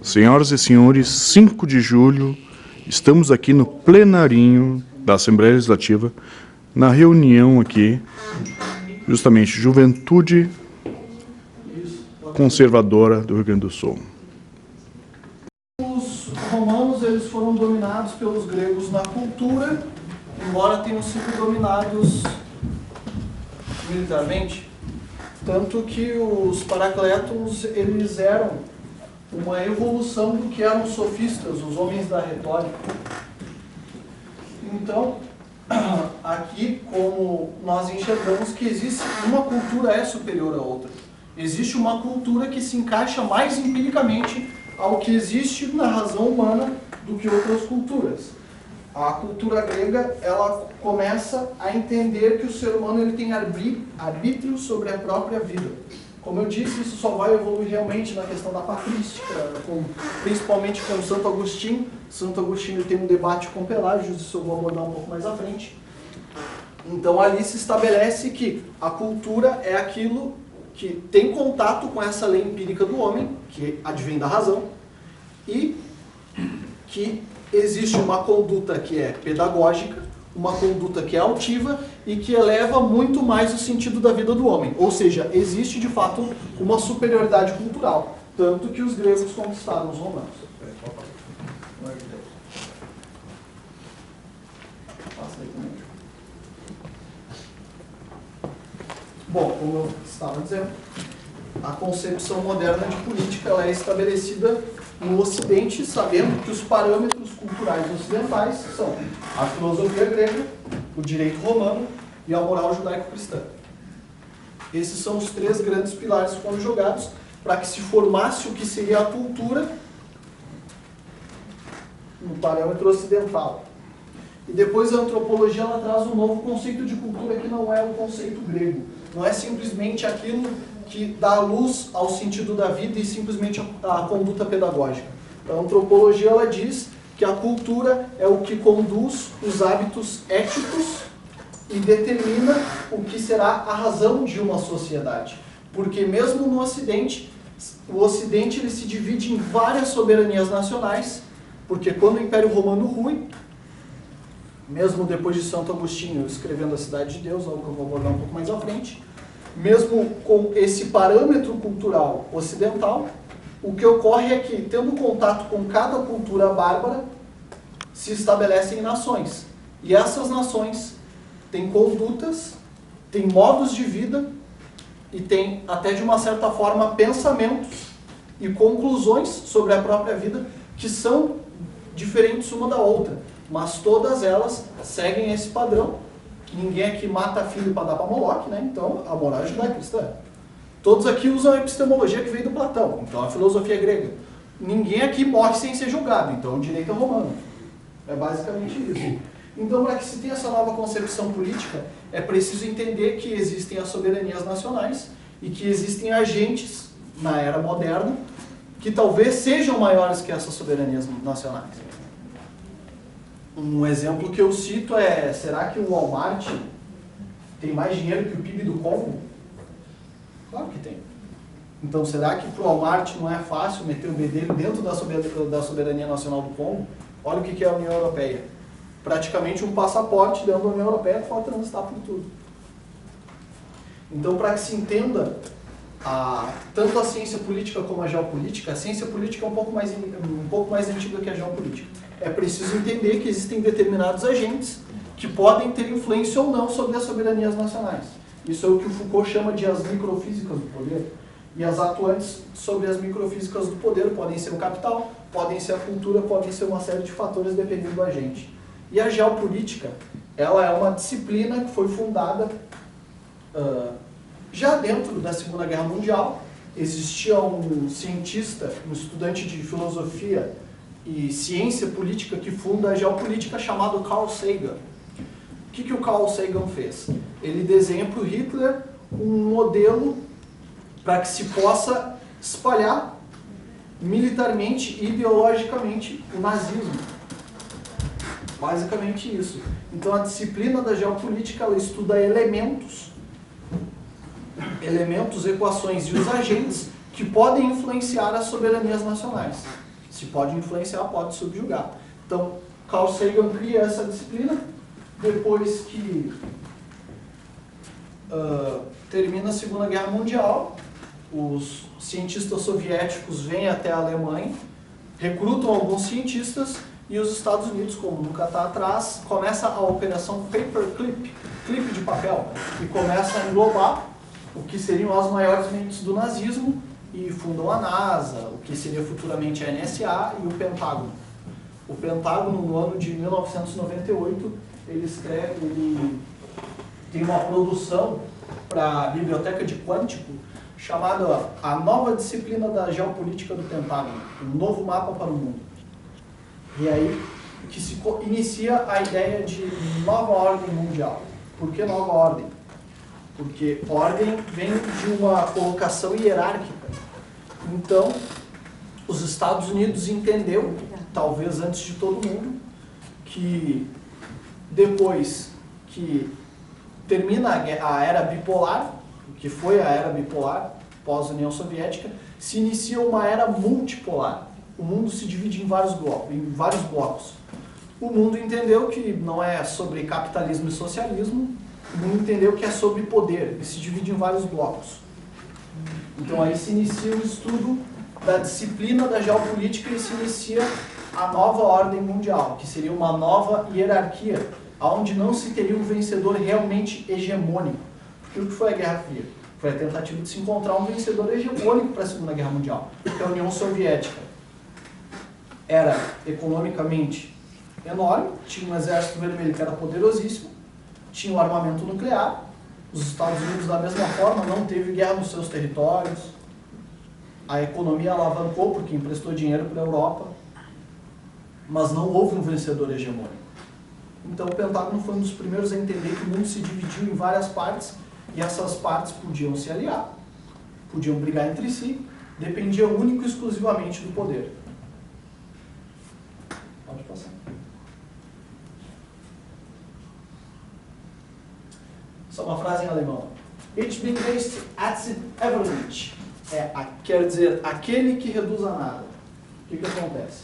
Senhoras e senhores, 5 de julho, estamos aqui no plenarinho da Assembleia Legislativa, na reunião aqui, justamente Juventude Conservadora do Rio Grande do Sul. Os romanos eles foram dominados pelos gregos na cultura, embora tenham sido dominados militarmente. Tanto que os Paraclétos eles eram uma evolução do que eram os sofistas, os homens da retórica. Então, aqui, como nós enxergamos que existe uma cultura é superior à outra. Existe uma cultura que se encaixa mais empiricamente ao que existe na razão humana do que outras culturas. A cultura grega, ela começa a entender que o ser humano ele tem arbítrio sobre a própria vida. Como eu disse, isso só vai evoluir realmente na questão da patrística, principalmente com Santo Agostinho. Santo Agostinho tem um debate com Pelágios, isso eu vou abordar um pouco mais à frente. Então ali se estabelece que a cultura é aquilo que tem contato com essa lei empírica do homem, que advém da razão, e que existe uma conduta que é pedagógica, uma conduta que é altiva e que eleva muito mais o sentido da vida do homem. Ou seja, existe de fato uma superioridade cultural, tanto que os gregos conquistaram os romanos. Bom, como eu estava dizendo, a concepção moderna de política ela é estabelecida no Ocidente, sabendo que os parâmetros culturais ocidentais são a filosofia grega, o direito romano e a moral judaico-cristã. Esses são os 3 grandes pilares que foram jogados para que se formasse o que seria a cultura no parâmetro ocidental. E depois a antropologia ela traz um novo conceito de cultura que não é o conceito grego. Não é simplesmente aquilo que dá luz ao sentido da vida e simplesmente a conduta pedagógica. A antropologia ela diz que a cultura é o que conduz os hábitos éticos e determina o que será a razão de uma sociedade. Porque mesmo no Ocidente, o Ocidente ele se divide em várias soberanias nacionais, porque quando o Império Romano rui, mesmo depois de Santo Agostinho escrevendo a Cidade de Deus, algo que eu vou abordar um pouco mais à frente, mesmo com esse parâmetro cultural ocidental, o que ocorre é que, tendo contato com cada cultura bárbara, se estabelecem nações. E essas nações têm condutas, têm modos de vida e têm, até de uma certa forma, pensamentos e conclusões sobre a própria vida que são diferentes uma da outra. Mas todas elas seguem esse padrão. Ninguém aqui mata filho para dar para Moloque, né? Então, a moral é judaico-cristã. Todos aqui usam a epistemologia que veio do Platão, então a filosofia grega. Ninguém aqui morre sem ser julgado, então o direito é romano. É basicamente isso. Então, para que se tenha essa nova concepção política, é preciso entender que existem as soberanias nacionais e que existem agentes, na era moderna, que talvez sejam maiores que essas soberanias nacionais. Um exemplo que eu cito é, será que o Walmart tem mais dinheiro que o PIB do Congo? Claro que tem. Então, será que para o Walmart não é fácil meter o bedelho dentro da soberania nacional do Congo? Olha o que é a União Europeia. Praticamente um passaporte dentro da União Europeia que pode transitar por tudo. Então, para que se entenda tanto a ciência política como a geopolítica, a ciência política é um pouco mais antiga que a geopolítica. É preciso entender que existem determinados agentes que podem ter influência ou não sobre as soberanias nacionais. Isso é o que o Foucault chama de as microfísicas do poder. E as atuantes sobre as microfísicas do poder podem ser o capital, podem ser a cultura, podem ser uma série de fatores dependendo do agente. E a geopolítica, ela é uma disciplina que foi fundada já dentro da Segunda Guerra Mundial. Existia um cientista, um estudante de filosofia e ciência política que funda a geopolítica chamado Carl Sagan. O que o Carl Sagan fez? Ele desenha para o Hitler um modelo para que se possa espalhar militarmente e ideologicamente o nazismo. Basicamente isso. Então a disciplina da geopolítica ela estuda elementos, equações e os agentes que podem influenciar as soberanias nacionais. Se pode influenciar, pode subjugar. Então, Carl Sagan cria essa disciplina, depois que termina a Segunda Guerra Mundial, os cientistas soviéticos vêm até a Alemanha, recrutam alguns cientistas e os Estados Unidos, como nunca está atrás, começa a operação Paperclip, clipe de papel, e começa a englobar o que seriam as maiores mentes do nazismo e fundam a NASA, o que seria futuramente a NSA e o Pentágono. O Pentágono, no ano de 1998, ele tem uma produção para a Biblioteca de Quântico chamada A Nova Disciplina da Geopolítica do Pentágono, um novo mapa para o mundo. E aí que se inicia a ideia de nova ordem mundial. Por que nova ordem? Porque ordem vem de uma colocação hierárquica. Então, os Estados Unidos entendeu, talvez antes de todo mundo, que depois que termina a era bipolar, que foi a era bipolar, pós-União Soviética, se inicia uma era multipolar. O mundo se divide em vários blocos. O mundo entendeu que não é sobre capitalismo e socialismo, o mundo entendeu que é sobre poder, e se divide em vários blocos. Então aí se inicia o estudo da disciplina da geopolítica e se inicia a nova ordem mundial, que seria uma nova hierarquia, onde não se teria um vencedor realmente hegemônico. Porque o que foi a Guerra Fria? Foi a tentativa de se encontrar um vencedor hegemônico para a Segunda Guerra Mundial. Porque a União Soviética era economicamente enorme, tinha um exército vermelho que era poderosíssimo, tinha um armamento nuclear, os Estados Unidos da mesma forma não teve guerra nos seus territórios, a economia alavancou porque emprestou dinheiro para a Europa, mas não houve um vencedor hegemônico. Então o Pentágono foi um dos primeiros a entender que o mundo se dividiu em várias partes e essas partes podiam se aliar, podiam brigar entre si, dependia único e exclusivamente do poder. Pode passar. Só uma frase em alemão. Ich bin based at average. Quer dizer, aquele que reduz a nada. O que acontece?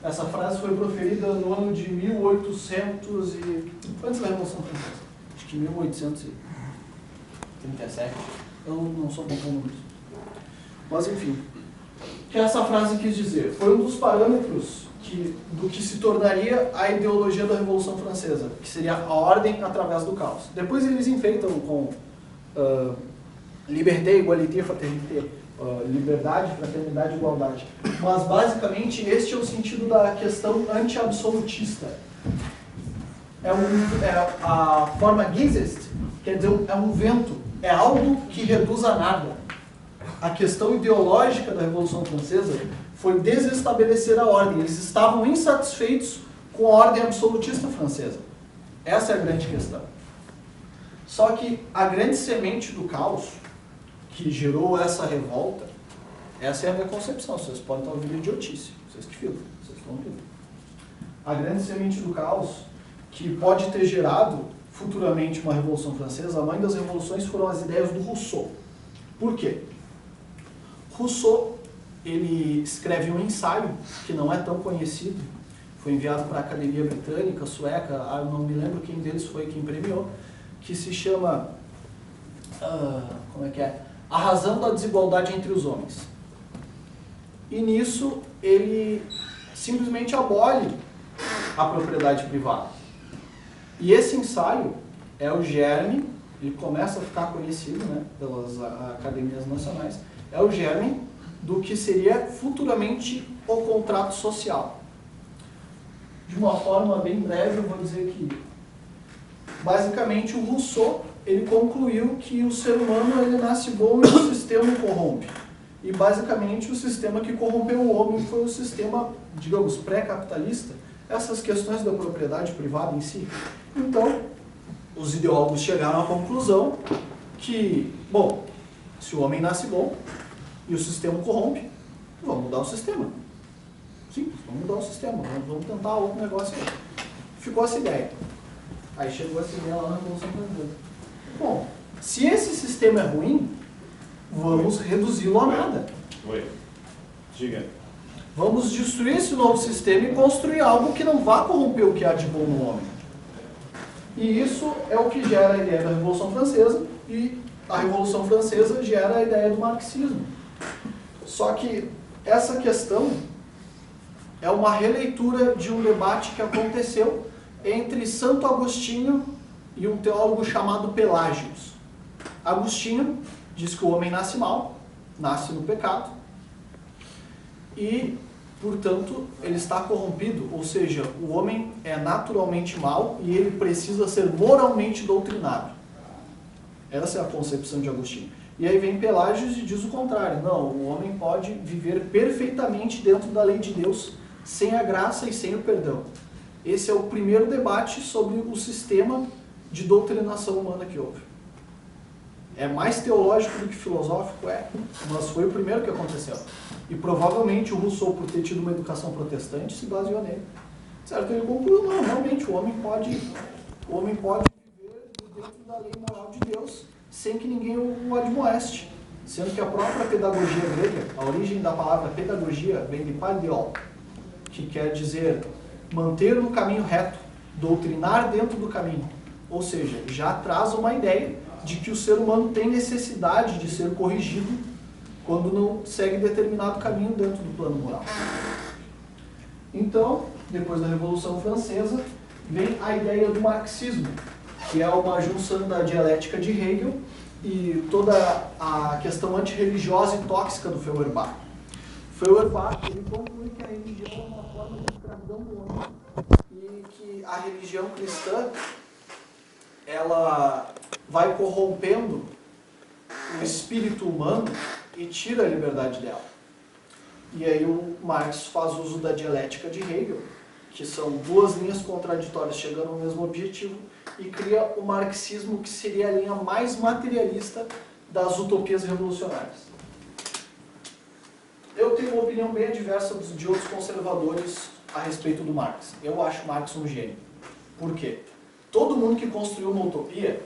Essa frase foi proferida no ano de 1800 e... Foi antes da Revolução Francesa. Acho que 1837. Eu não sou bom com números. Mas enfim. O que essa frase quis dizer? Foi um dos parâmetros do que se tornaria a ideologia da Revolução Francesa, que seria a ordem através do caos. Depois eles enfeitam com liberté, égalité, fraternité, liberdade, fraternidade e igualdade. Mas basicamente este é o sentido da questão anti-absolutista. A forma Geist, quer dizer, é um vento, é algo que reduz a nada. A questão ideológica da Revolução Francesa foi desestabelecer a ordem. Eles estavam insatisfeitos com a ordem absolutista francesa. Essa é a grande questão. Só que a grande semente do caos, que gerou essa revolta, essa é a minha concepção. Vocês podem estar ouvindo idiotice. Vocês que filtram, vocês estão ouvindo. A grande semente do caos, que pode ter gerado futuramente uma Revolução Francesa, a mãe das revoluções foram as ideias do Rousseau. Por quê? Rousseau, ele escreve um ensaio que não é tão conhecido, foi enviado para a Academia Britânica, Sueca, eu não me lembro quem deles foi quem premiou, que se chama, A Razão da Desigualdade entre os Homens. E nisso ele simplesmente abole a propriedade privada. E esse ensaio é o germe, ele começa a ficar conhecido, né, pelas academias nacionais, é o germe do que seria futuramente o contrato social. De uma forma bem breve, eu vou dizer que, basicamente, o Rousseau, ele concluiu que o ser humano ele nasce bom e o sistema o corrompe. E, basicamente, o sistema que corrompeu o homem foi o sistema, digamos, pré-capitalista, essas questões da propriedade privada em si. Então, os ideólogos chegaram à conclusão que, bom, se o homem nasce bom e o sistema corrompe, vamos mudar o sistema. Simples, vamos mudar o sistema, vamos tentar outro negócio aí. Ficou essa ideia. Aí chegou essa ideia lá na Revolução Francesa. Bom, se esse sistema é ruim, vamos reduzi-lo a nada. Oi, diga. Vamos destruir esse novo sistema e construir algo que não vá corromper o que há de bom no homem. E isso é o que gera a ideia da Revolução Francesa, e a Revolução Francesa gera a ideia do marxismo. Só que essa questão é uma releitura de um debate que aconteceu entre Santo Agostinho e um teólogo chamado Pelágios. Agostinho diz que o homem nasce mal, nasce no pecado, e, portanto, ele está corrompido, ou seja, o homem é naturalmente mau e ele precisa ser moralmente doutrinado. Essa é a concepção de Agostinho. E aí vem Pelágios e diz o contrário. Não, o homem pode viver perfeitamente dentro da lei de Deus, sem a graça e sem o perdão. Esse é o primeiro debate sobre o sistema de doutrinação humana que houve. É mais teológico do que filosófico, mas foi o primeiro que aconteceu. E provavelmente o Rousseau, por ter tido uma educação protestante, se baseou nele. Certo? Ele concluiu, não, realmente, o homem pode viver dentro da lei moral de Deus, sem que ninguém o admoeste. Sendo que a própria pedagogia grega, a origem da palavra pedagogia vem de paideol, que quer dizer manter no caminho reto, doutrinar dentro do caminho. Ou seja, já traz uma ideia de que o ser humano tem necessidade de ser corrigido quando não segue determinado caminho dentro do plano moral. Então, depois da Revolução Francesa, vem a ideia do marxismo, que é uma junção da dialética de Hegel e toda a questão antirreligiosa e tóxica do Feuerbach. Feuerbach, ele conclui que a religião é uma forma de escravidão do homem e que a religião cristã, ela vai corrompendo o espírito humano e tira a liberdade dela. E aí o Marx faz uso da dialética de Hegel, que são duas linhas contraditórias chegando ao mesmo objetivo, e cria o marxismo, que seria a linha mais materialista das utopias revolucionárias. Eu tenho uma opinião bem adversa de outros conservadores a respeito do Marx. Eu acho Marx um gênio. Por quê? Todo mundo que construiu uma utopia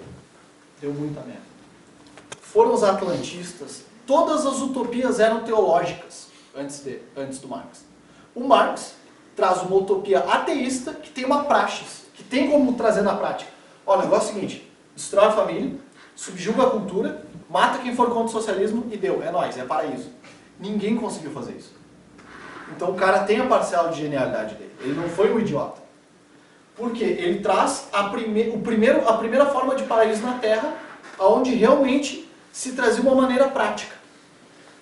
deu muita merda. Foram os atlantistas, todas as utopias eram teológicas antes do Marx. O Marx traz uma utopia ateísta que tem uma praxis, que tem como trazer na prática. Olha, o negócio é o seguinte, destrói a família, subjuga a cultura, mata quem for contra o socialismo e deu, é nóis, é paraíso. Ninguém conseguiu fazer isso. Então o cara tem a parcela de genialidade dele, ele não foi um idiota. Porque ele traz a primeira forma de paraíso na Terra, onde realmente se trazia uma maneira prática.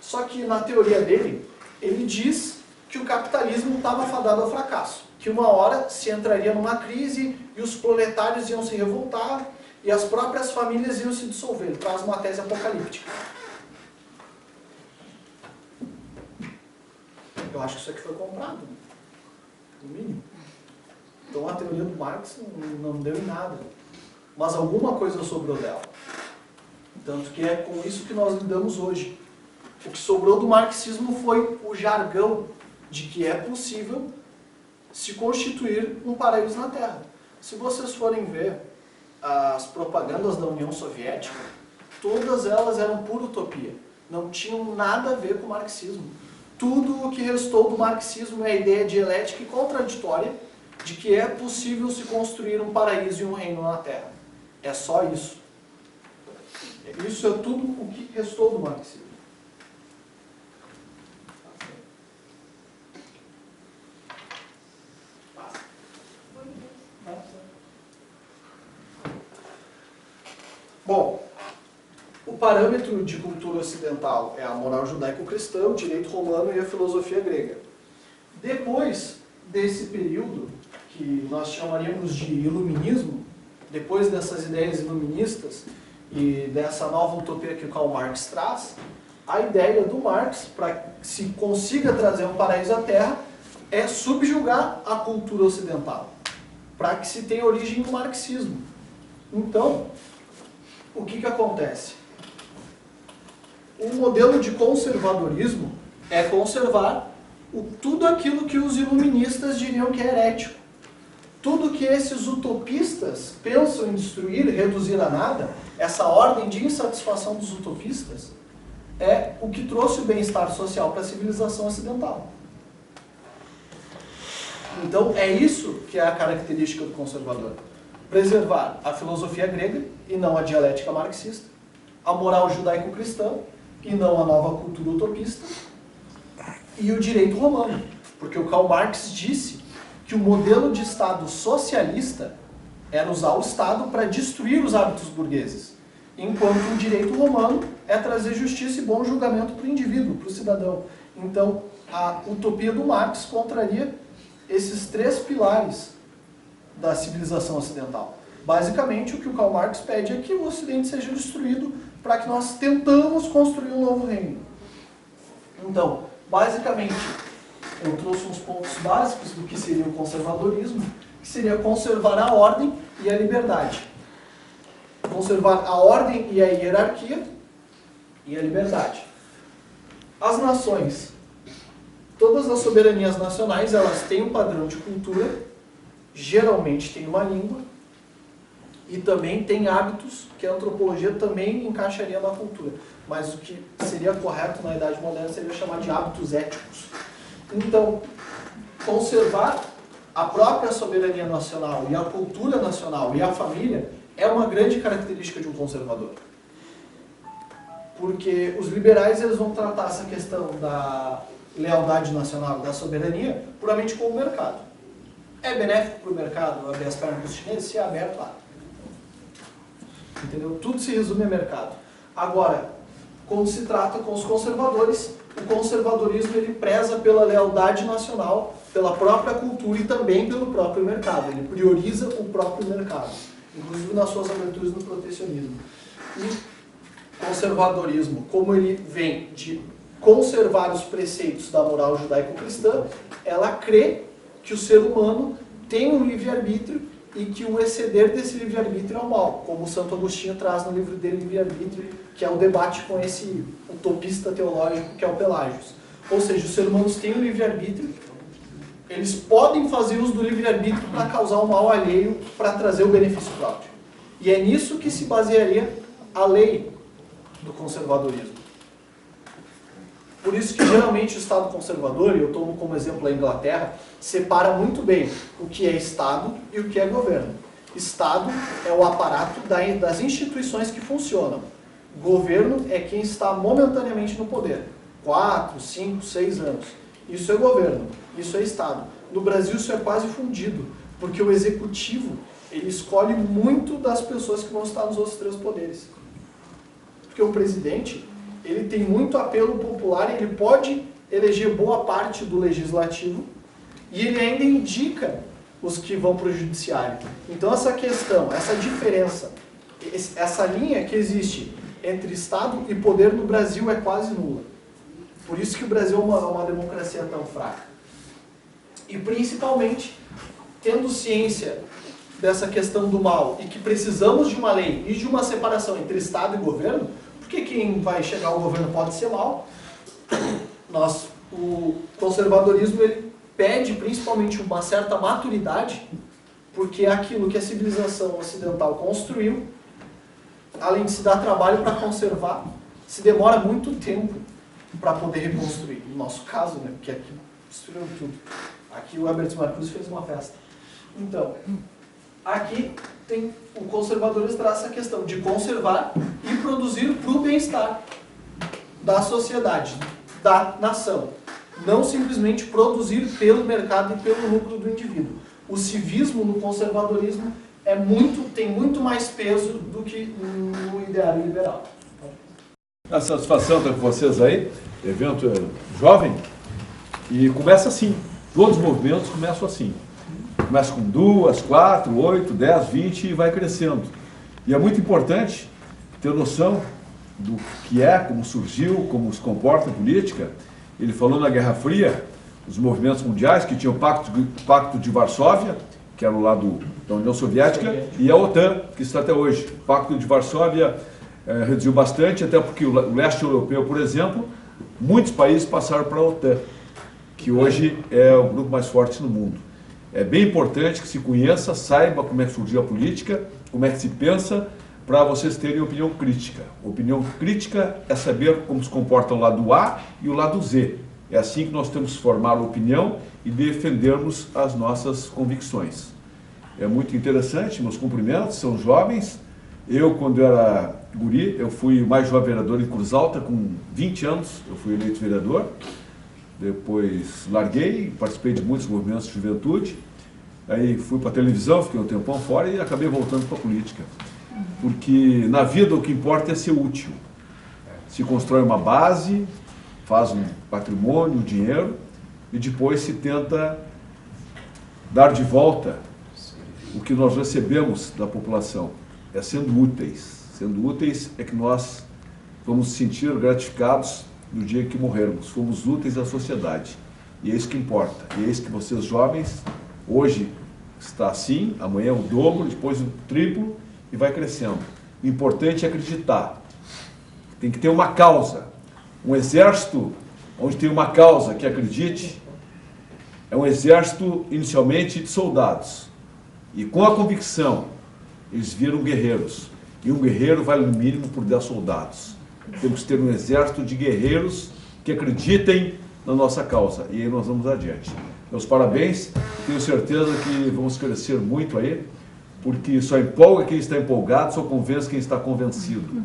Só que na teoria dele, ele diz que o capitalismo estava fadado ao fracasso, que uma hora se entraria numa crise e os proletários iam se revoltar e as próprias famílias iam se dissolver. Ele traz uma tese apocalíptica. Eu acho que isso aqui foi comprado, no mínimo. Então a teoria do Marx não deu em nada, mas alguma coisa sobrou dela. Tanto que é com isso que nós lidamos hoje. O que sobrou do marxismo foi o jargão de que é possível se constituir um paraíso na Terra. Se vocês forem ver as propagandas da União Soviética, todas elas eram pura utopia. Não tinham nada a ver com o marxismo. Tudo o que restou do marxismo é a ideia dialética e contraditória de que é possível se construir um paraíso e um reino na Terra. É só isso. Isso é tudo o que restou do marxismo. Bom, o parâmetro de cultura ocidental é a moral judaico-cristã, o direito romano e a filosofia grega. Depois desse período, que nós chamaríamos de iluminismo, depois dessas ideias iluministas e dessa nova utopia que o Karl Marx traz, a ideia do Marx, para que se consiga trazer um paraíso à Terra, é subjugar a cultura ocidental, para que se tenha origem no marxismo. Então, o que acontece? O modelo de conservadorismo é conservar tudo aquilo que os iluministas diriam que é herético. Tudo que esses utopistas pensam em destruir, reduzir a nada, essa ordem de insatisfação dos utopistas, é o que trouxe o bem-estar social para a civilização ocidental. Então, é isso que é a característica do conservador. Preservar a filosofia grega e não a dialética marxista, a moral judaico-cristã e não a nova cultura utopista, e o direito romano. Porque o Karl Marx disse que o modelo de Estado socialista era usar o Estado para destruir os hábitos burgueses, enquanto o direito romano é trazer justiça e bom julgamento para o indivíduo, para o cidadão. Então, a utopia do Marx contraria esses três pilares da civilização ocidental. Basicamente, o que o Karl Marx pede é que o Ocidente seja destruído para que nós tentamos construir um novo reino. Então, basicamente, eu trouxe uns pontos básicos do que seria o conservadorismo, que seria conservar a ordem e a liberdade. Conservar a ordem e a hierarquia e a liberdade. As nações, todas as soberanias nacionais, elas têm um padrão de cultura, geralmente têm uma língua, e também tem hábitos que a antropologia também encaixaria na cultura. Mas o que seria correto na Idade Moderna seria chamar de hábitos éticos. Então, conservar a própria soberania nacional e a cultura nacional e a família é uma grande característica de um conservador. Porque os liberais eles vão tratar essa questão da lealdade nacional e da soberania puramente como mercado. É benéfico para o mercado abrir as pernas para os chineses? Se é aberto, lá. Entendeu? Tudo se resume a mercado. Agora, quando se trata com os conservadores, o conservadorismo ele preza pela lealdade nacional, pela própria cultura e também pelo próprio mercado. Ele prioriza o próprio mercado, inclusive nas suas aberturas no protecionismo. E conservadorismo, como ele vem de conservar os preceitos da moral judaico-cristã, ela crê que o ser humano tem um livre-arbítrio e que o exceder desse livre-arbítrio é o mal, como Santo Agostinho traz no livro dele, Livre-Arbítrio, que é o debate com esse utopista teológico que é o Pelágios. Ou seja, os seres humanos têm um livre-arbítrio, eles podem fazer uso do livre-arbítrio para causar um mal alheio, para trazer o benefício próprio. E é nisso que se basearia a lei do conservadorismo. Por isso que geralmente o Estado conservador, e eu tomo como exemplo a Inglaterra, separa muito bem o que é Estado e o que é governo. Estado é o aparato das instituições que funcionam. Governo é quem está momentaneamente no poder. 4, 5, 6 anos. Isso é governo, isso é Estado. No Brasil isso é quase fundido, porque o executivo ele escolhe muito das pessoas que vão estar nos outros três poderes. Porque o presidente ele tem muito apelo popular e ele pode eleger boa parte do legislativo e ele ainda indica os que vão para o judiciário. Então essa questão, essa diferença, essa linha que existe entre Estado e poder no Brasil é quase nula. Por isso que o Brasil é uma democracia tão fraca. E principalmente, tendo ciência dessa questão do mal e que precisamos de uma lei e de uma separação entre Estado e governo, porque quem vai chegar ao governo pode ser mal. O conservadorismo ele pede principalmente uma certa maturidade, porque é aquilo que a civilização ocidental construiu, além de se dar trabalho para conservar, se demora muito tempo para poder reconstruir. No nosso caso, né, porque aqui destruíram tudo. Aqui o Herbert Marcuse fez uma festa. Então, aqui tem o conservadorismo traz essa questão de conservar e produzir para o bem-estar da sociedade, da nação. Não simplesmente produzir pelo mercado e pelo lucro do indivíduo. O civismo no conservadorismo tem muito mais peso do que no ideário liberal. A satisfação estar com vocês aí, evento jovem, e começa assim, todos os movimentos começam assim. Começa com 2, 4, 8, 10, 20 e vai crescendo. E é muito importante ter noção do que é, como surgiu, como se comporta a política. Ele falou na Guerra Fria, os movimentos mundiais que tinham o Pacto de Varsóvia, que era o lado da União Soviética, e a OTAN, que está até hoje. O Pacto de Varsóvia reduziu bastante, até porque o leste europeu, por exemplo, muitos países passaram para a OTAN, que hoje é o grupo mais forte no mundo. É bem importante que se conheça, saiba como é que surgiu a política, como é que se pensa, para vocês terem opinião crítica. Opinião crítica é saber como se comporta o lado A e o lado Z. É assim que nós temos que formar opinião e defendermos as nossas convicções. É muito interessante, meus cumprimentos, são jovens. Eu, quando era guri, eu fui o mais jovem vereador em Cruz Alta, com 20 anos, eu fui eleito vereador. Depois larguei, participei de muitos movimentos de juventude. Aí fui para a televisão, fiquei um tempão fora e acabei voltando para a política. Porque na vida o que importa é ser útil. Se constrói uma base, faz um patrimônio, um dinheiro, e depois se tenta dar de volta o que nós recebemos da população. É sendo úteis. Sendo úteis é que nós vamos nos sentir gratificados no dia que morrermos. Fomos úteis à sociedade. E é isso que importa. E é isso que vocês jovens, hoje está assim, amanhã o dobro, depois o triplo e vai crescendo. O importante é acreditar. Tem que ter uma causa. Um exército onde tem uma causa que acredite é um exército inicialmente de soldados. E com a convicção, eles viram guerreiros. E um guerreiro vale no mínimo por 10 soldados. Temos que ter um exército de guerreiros que acreditem na nossa causa. E aí nós vamos adiante. Meus parabéns. Tenho certeza que vamos crescer muito aí, porque só empolga quem está empolgado, só convence quem está convencido.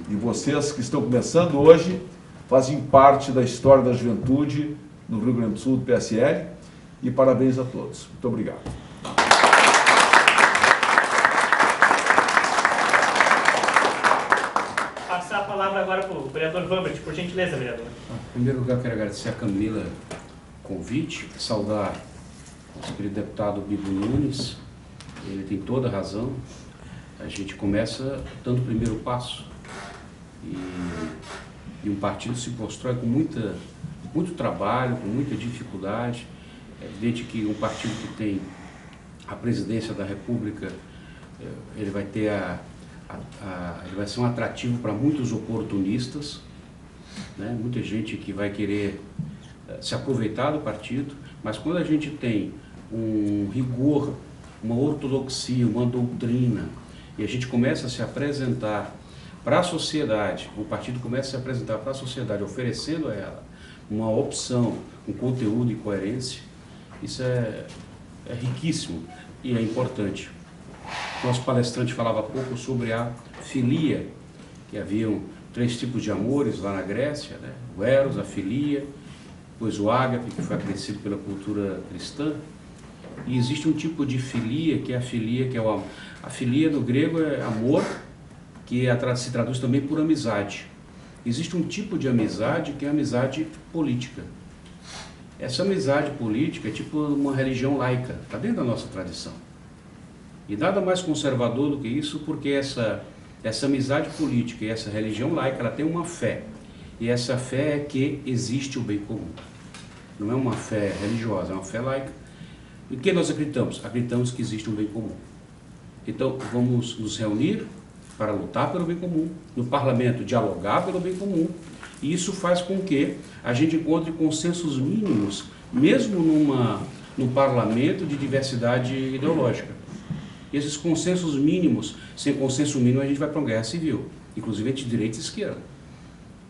E vocês que estão começando hoje fazem parte da história da juventude no Rio Grande do Sul, do PSL. E parabéns a todos. Muito obrigado. Passar a palavra agora para o vereador Vambert, por gentileza, vereador. Em primeiro lugar, quero agradecer a Camila o convite, saudar o nosso querido deputado Bibo Nunes. Ele tem toda a razão. A gente começa dando o primeiro passo e um partido se constrói com muito trabalho, com muita dificuldade. É evidente que um partido que tem a presidência da República, ele vai ter ele vai ser um atrativo para muitos oportunistas, né? Muita gente que vai querer se aproveitar do partido, mas quando a gente tem um rigor, uma ortodoxia, uma doutrina, e a gente começa a se apresentar para a sociedade, o partido começa a se apresentar para a sociedade, oferecendo a ela uma opção, um conteúdo e coerência, isso é riquíssimo e é importante. Nosso palestrante falava há pouco sobre a filia, que haviam 3 tipos de amores lá na Grécia, né? O Eros, a filia, depois o ágape, que foi acrescido pela cultura cristã, e existe um tipo de filia, que é a filia, a filia no grego é amor, que se traduz também por amizade. Existe um tipo de amizade que é a amizade política. Essa amizade política é tipo uma religião laica, está dentro da nossa tradição. E nada mais conservador do que isso, porque essa amizade política e essa religião laica, ela tem uma fé. E essa fé é que existe o bem comum. Não é uma fé religiosa, é uma fé laica. E o que nós acreditamos? Acreditamos que existe um bem comum. Então, vamos nos reunir para lutar pelo bem comum, no parlamento dialogar pelo bem comum, e isso faz com que a gente encontre consensos mínimos, mesmo num parlamento de diversidade ideológica. E esses consensos mínimos, sem consenso mínimo a gente vai para uma guerra civil, inclusive entre direita e esquerda.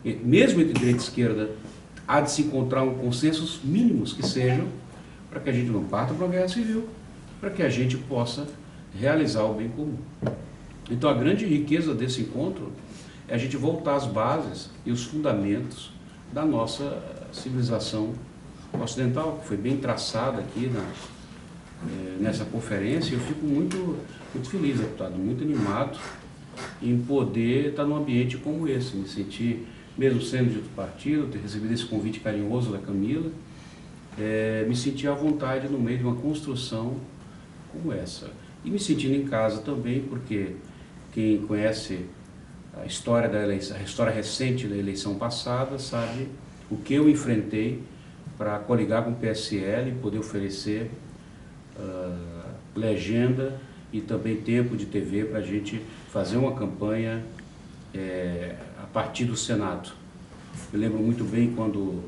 E mesmo entre direita e esquerda, há de se encontrar consensos mínimos que sejam para que a gente não parta para uma guerra civil, para que a gente possa realizar o bem comum. Então a grande riqueza desse encontro é a gente voltar às bases e os fundamentos da nossa civilização ocidental, que foi bem traçada aqui nessa conferência. Eu fico muito feliz, deputado, muito animado em poder estar num ambiente como esse, me sentir, mesmo sendo de outro partido, ter recebido esse convite carinhoso da Camila, me sentir à vontade no meio de uma construção como essa. E me sentindo em casa também, porque quem conhece a história da eleição, a história recente da eleição passada, sabe o que eu enfrentei para coligar com o PSL e poder oferecer legenda e também tempo de TV para a gente fazer uma campanha a partir do Senado. Eu lembro muito bem quando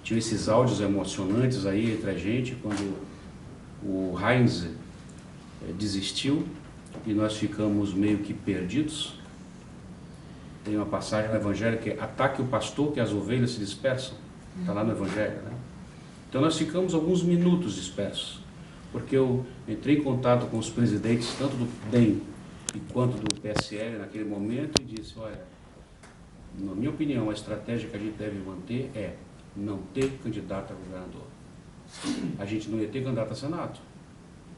tinha esses áudios emocionantes aí entre a gente, quando o Heinz desistiu e nós ficamos meio que perdidos. Tem uma passagem no Evangelho que é: ataque o pastor que as ovelhas se dispersam. Está lá no Evangelho, né? Então nós ficamos alguns minutos dispersos, porque eu entrei em contato com os presidentes, tanto do DEM quanto do PSL naquele momento, e disse: olha, na minha opinião, a estratégia que a gente deve manter é não ter candidato a governador. A gente não ia ter candidato a Senado.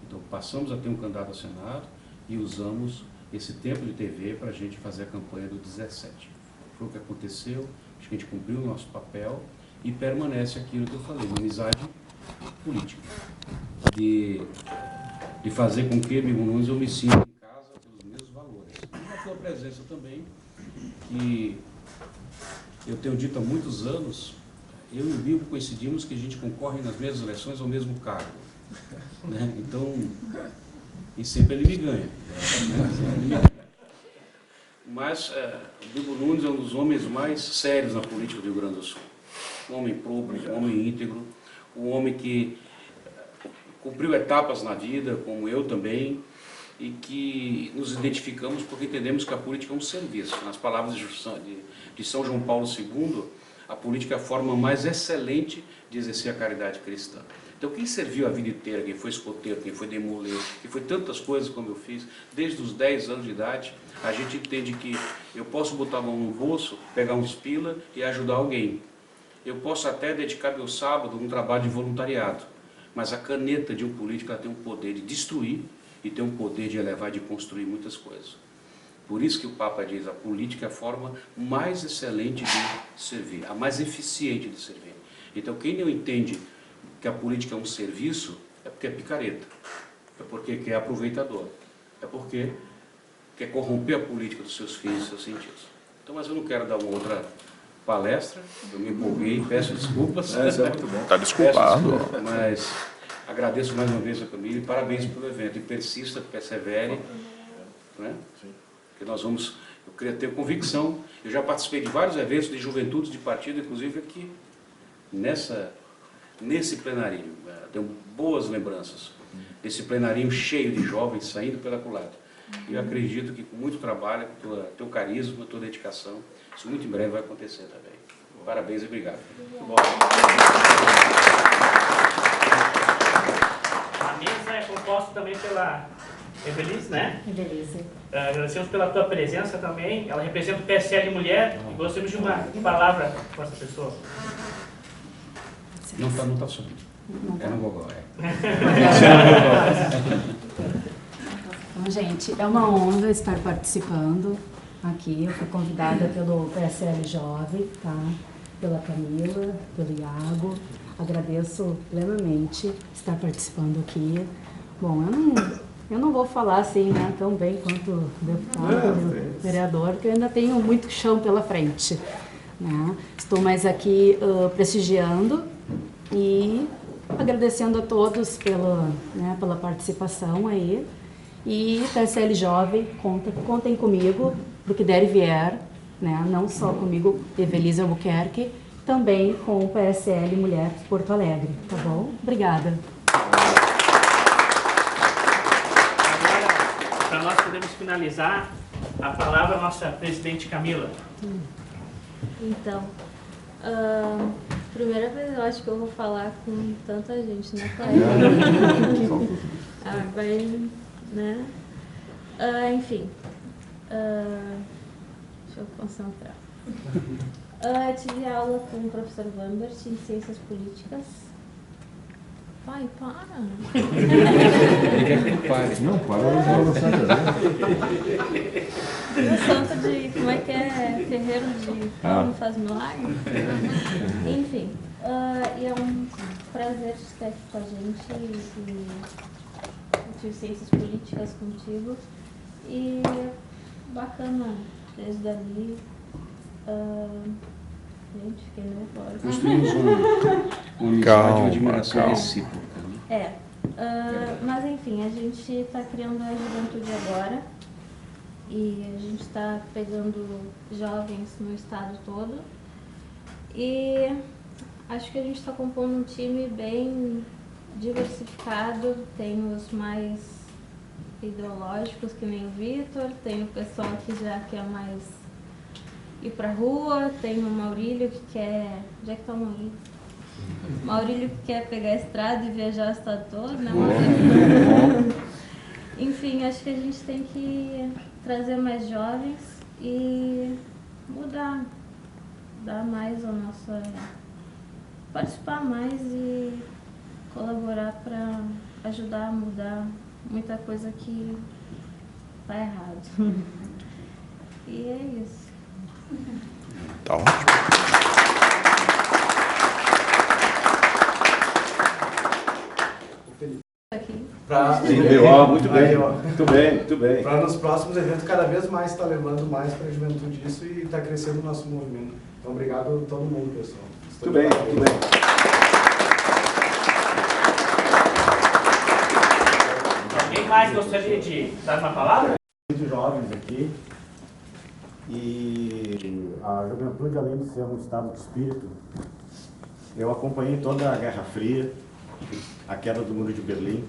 Então passamos a ter um candidato a Senado e usamos esse tempo de TV para a gente fazer a campanha do 17. Foi o que aconteceu, acho que a gente cumpriu o nosso papel e permanece aquilo que eu falei, uma amizade política. De fazer com que, Bibo Nunes, eu me sinta em casa pelos mesmos valores. E na tua presença também, que eu tenho dito há muitos anos, eu e o Bibo coincidimos que a gente concorre nas mesmas eleições ao mesmo cargo. Né? Então, e sempre ele me ganha. Mas o Bibo Nunes é um dos homens mais sérios na política do Rio Grande do Sul. Um homem público, um homem íntegro, um homem que cumpriu etapas na vida, como eu também, e que nos identificamos porque entendemos que a política é um serviço. Nas palavras de São João Paulo II, a política é a forma mais excelente de exercer a caridade cristã. Então, quem serviu a vida inteira, quem foi escoteiro, quem foi demoleiro, quem foi tantas coisas como eu fiz, desde os 10 anos de idade, a gente entende que eu posso botar a mão no bolso, pegar uns pila e ajudar alguém. Eu posso até dedicar meu sábado a um trabalho de voluntariado, mas a caneta de um político ela tem um poder de destruir e tem um poder de elevar, de construir muitas coisas. Por isso que o Papa diz, a política é a forma mais excelente de servir, a mais eficiente de servir. Então, quem não entende que a política é um serviço, é porque é picareta, é porque quer aproveitador, é porque quer corromper a política dos seus filhos e seus sentidos. Então, mas eu não quero dar uma outra palestra, eu me empolguei, peço desculpas. Isso é muito bom. Está desculpado. Mas agradeço mais uma vez a Camila e parabéns pelo evento. E persista, persevere, né? Porque nós vamos, eu queria ter convicção, eu já participei de vários eventos de juventude de partido, inclusive aqui, nesse plenarinho. Tenho boas lembranças desse plenarinho cheio de jovens saindo pela culatra. E eu acredito que com muito trabalho, com teu carisma, tua dedicação, isso muito em breve vai acontecer também. Parabéns e obrigado. Muito bom. A mesa é composta também pela Evelise, né? Beleza. Agradecemos pela tua presença também. Ela representa o PSL Mulher e gostaríamos de uma palavra com essa pessoa. Não tá subindo. É no gogó, Então, gente, é uma honra estar participando aqui. Eu fui convidada pelo PSL Jovem, tá? Pela Camila, pelo Iago. Agradeço plenamente estar participando aqui. Bom, eu não vou falar assim, né, tão bem quanto o deputado, vereador, porque eu ainda tenho muito chão pela frente, né? Estou mais aqui prestigiando e agradecendo a todos pela participação aí. E PSL Jovem, contem comigo, pro que der e vier, né? Não só comigo, Evelise Albuquerque, também com o PSL Mulher Porto Alegre, tá bom? Obrigada. Agora, para nós podermos finalizar, a palavra à nossa presidente Camila. Então, primeira vez eu acho que eu vou falar com tanta gente, né, Cléia? Vai, né? Enfim, deixa eu concentrar. Tive aula com o professor Lambert em Ciências Políticas. Pai, para! Ele quer que tu pare. Não, para não No santo de, como é que é? Ferreiro de Paulo faz milagre? Enfim, e é um prazer estar aqui com a gente e tive Ciências Políticas contigo. E bacana, desde ali. Gente, fiquei nervosa. Construímos uma amizade, uma admiração recíproca. Né? Mas enfim, a gente está criando a juventude agora e a gente está pegando jovens no estado todo e acho que a gente está compondo um time bem diversificado. Tem os mais ideológicos, que nem o Vitor, tem o pessoal que já quer mais ir pra rua, tem o Maurílio que quer... Onde é que tá o Maurílio? Maurílio que quer pegar a estrada e viajar o estado todo, né, Maurílio? Enfim, acho que a gente tem que trazer mais jovens e mudar, dar mais a nossa... participar mais e colaborar para ajudar a mudar muita coisa que tá errado. E é isso. Tá ótimo. Aqui. Muito bem, muito bem, muito bem. Para nos próximos eventos cada vez mais estar levando mais para a juventude isso e está crescendo o nosso movimento. Então obrigado a todo mundo, pessoal. Muito bem, muito bem. Alguém mais gostaria de dar uma palavra? Muito jovens aqui, e a juventude, além de ser um estado de espírito, eu acompanhei toda a Guerra Fria, a queda do Muro de Berlim,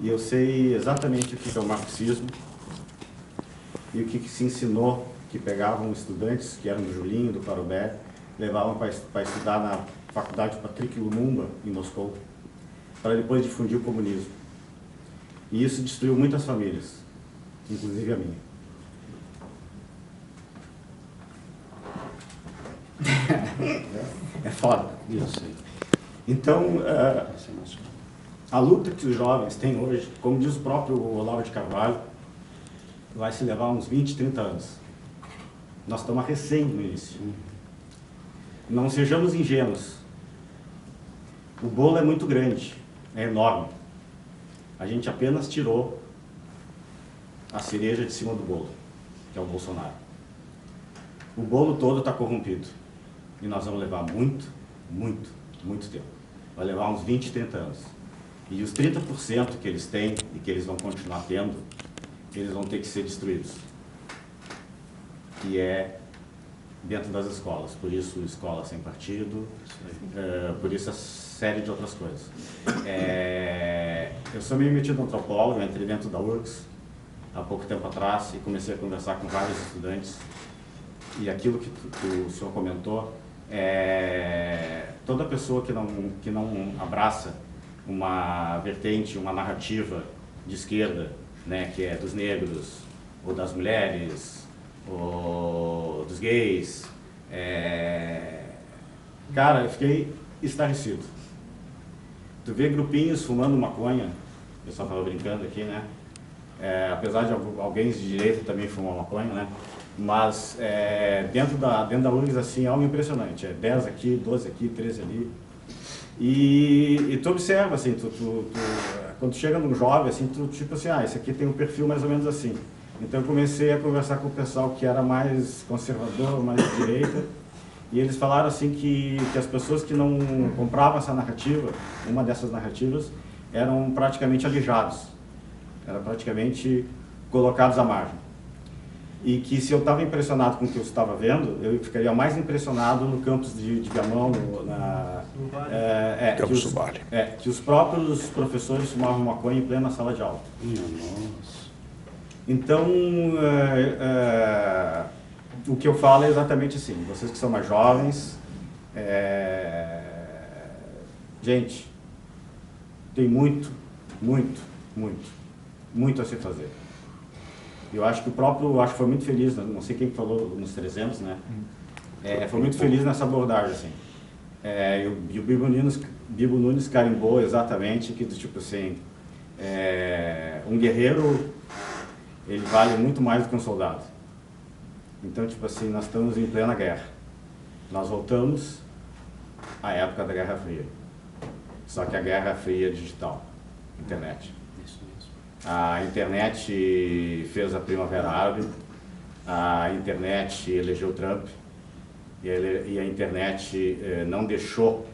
e eu sei exatamente o que é o marxismo e o que se ensinou, que pegavam estudantes que eram do Julinho, do Parobé, levavam para estudar na Faculdade Patrick Lumumba, em Moscou, para depois difundir o comunismo. E isso destruiu muitas famílias, inclusive a minha. É foda. Eu sei. Então, a luta que os jovens têm hoje, como diz o próprio Olavo de Carvalho, vai se levar uns 20, 30 anos. Nós estamos recém no início. Não sejamos ingênuos. O bolo é muito grande, é enorme. A gente apenas tirou a cereja de cima do bolo, que é o Bolsonaro. O bolo todo está corrompido. E nós vamos levar muito, muito, muito tempo. Vai levar uns 20, 30 anos. E os 30% que eles têm e que eles vão continuar tendo, eles vão ter que ser destruídos. E é dentro das escolas. Por isso, escola sem partido, por isso a série de outras coisas. Eu sou meio metido antropólogo, eu entrei dentro da URGS há pouco tempo atrás e comecei a conversar com vários estudantes. E aquilo que o senhor comentou, toda pessoa que não abraça uma vertente, uma narrativa de esquerda, né, que é dos negros, ou das mulheres, ou dos gays, cara, eu fiquei estarrecido. Tu vê grupinhos fumando maconha, o pessoal estava brincando aqui, né? Apesar de alguém de direita também fumar maconha, né? Mas dentro da URGS, assim, é algo impressionante. 10 aqui, 12 aqui, 13 ali. E tu observa, assim, quando chega num jovem, assim, tu tipo assim, esse aqui tem um perfil mais ou menos assim. Então eu comecei a conversar com o pessoal que era mais conservador, mais de direita, e eles falaram assim que as pessoas que não compravam essa narrativa, uma dessas narrativas, eram praticamente alijados, eram praticamente colocados à margem. E que se eu estava impressionado com o que eu estava vendo, eu ficaria mais impressionado no campus de Viamão, que os próprios professores fumavam maconha em plena sala de aula. Nossa. Então, o que eu falo é exatamente assim, vocês que são mais jovens, gente, tem muito a se fazer. Eu acho que acho que foi muito feliz, não sei quem falou nos 300, né? Foi muito feliz nessa abordagem, assim. E o Bibo Nunes carimbou exatamente que, tipo assim, um guerreiro, ele vale muito mais do que um soldado. Então, tipo assim, nós estamos em plena guerra. Nós voltamos à época da Guerra Fria. Só que a Guerra Fria digital, internet. A internet fez a Primavera Árabe, a internet elegeu Trump, e a internet não deixou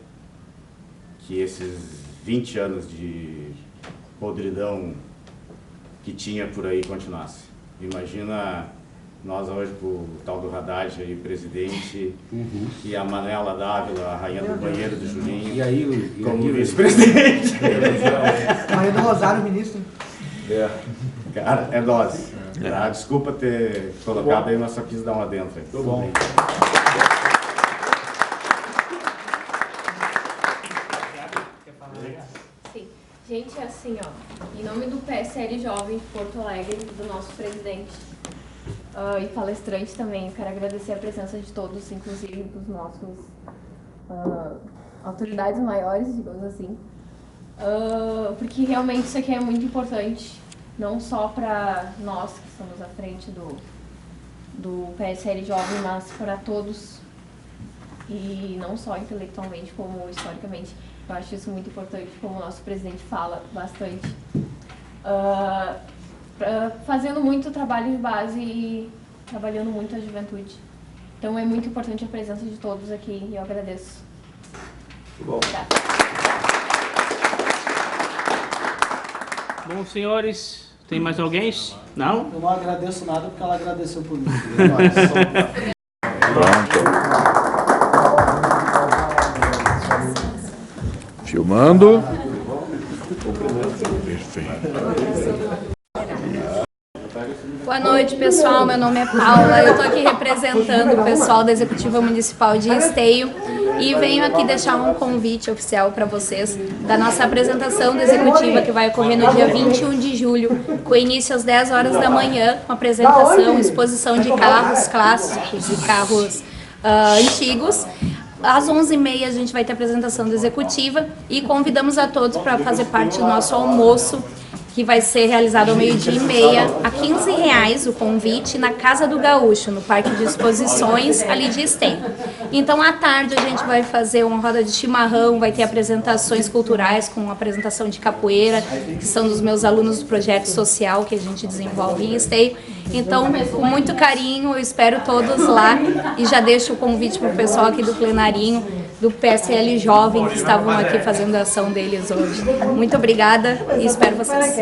que esses 20 anos de podridão que tinha por aí continuasse. Imagina nós hoje com o tal do Haddad aí, presidente, e a Manela Dávila, a rainha do banheiro do Julinho, E aí, como vice-presidente. Maria do Rosário, ministro. Cara, é dose. Ah, desculpa ter colocado aí, mas só quis dar uma dentro. Tudo bom. Sim. Gente, assim, ó, em nome do PSL Jovem de Porto Alegre, do nosso presidente e palestrante também, eu quero agradecer a presença de todos, inclusive dos nossos autoridades maiores, digamos assim, porque realmente isso aqui é muito importante, não só para nós que estamos à frente do PSL Jovem, mas para todos, e não só intelectualmente como historicamente. Eu acho isso muito importante, como o nosso presidente fala bastante. Fazendo muito trabalho de base e trabalhando muito a juventude. Então é muito importante a presença de todos aqui e eu agradeço. Bom. Bom, senhores, tem mais alguém? Não? Eu não agradeço nada porque ela agradeceu por mim. Filmando. Perfeito. Boa noite, pessoal. Meu nome é Paula. Eu estou aqui representando o pessoal da Executiva Municipal de Esteio e venho aqui deixar um convite oficial para vocês da nossa apresentação da Executiva que vai ocorrer no dia 21 de julho, com início às 10 horas da manhã, com apresentação, exposição de carros clássicos e carros antigos. Às 11h30 a gente vai ter a apresentação da Executiva e convidamos a todos para fazer parte do nosso almoço, que vai ser realizado ao 12h30, a R$15 o convite, na Casa do Gaúcho, no Parque de Exposições, ali de Esteio. Então, à tarde, a gente vai fazer uma roda de chimarrão, vai ter apresentações culturais, com apresentação de capoeira, que são dos meus alunos do projeto social que a gente desenvolve em Esteio. Então, com muito carinho, eu espero todos lá e já deixo o convite para o pessoal aqui do plenarinho, do PSL Jovem, que estavam aqui fazendo a ação deles hoje. Muito obrigada e espero vocês.